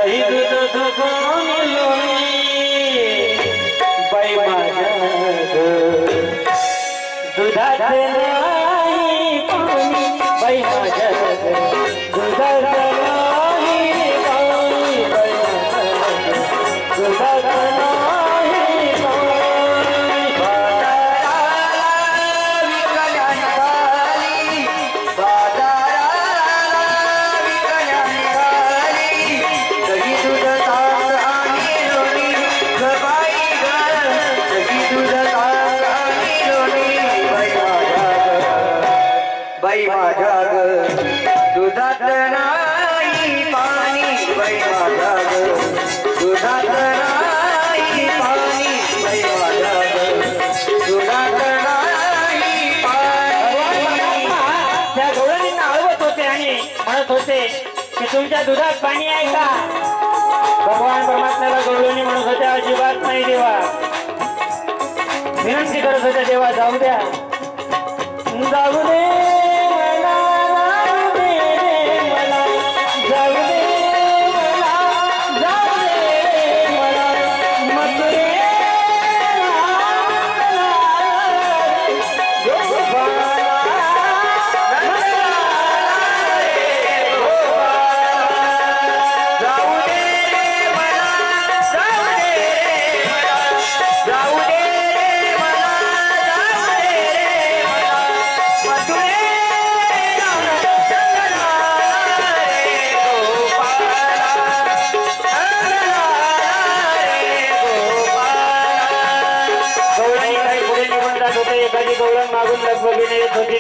दही दूध दुधून लोणी बाई माझ्या दुधात नाही पाणी बाई माझ्या दुधात नाही पाणी बाई माझ्या दुधात नाही पाणी बाजाराला विकल्या निघाली बाजाराला विकल्या निघाली दही दूध ताक आणि लोणी ग बाई ग दही दूध ताक आणि लोणी बाई माझ्या ग दुधात नाही पाणी बाई माझ्या ग दुधात नाही पाणी बाई माझ्या ग दुधात नाही पाणी। त्या गवळणींना हळवत होते आणि म्हणत होते की तुमच्या दुधात पाणी आहे का? भगवान परमात्म्याला गवळणी म्हणत होत्या अजिबात नाही देवा, विनंती करत होत्या देवा जाऊ द्या जाऊ दे एखादी गवळण मागून लगबगीने येत होती।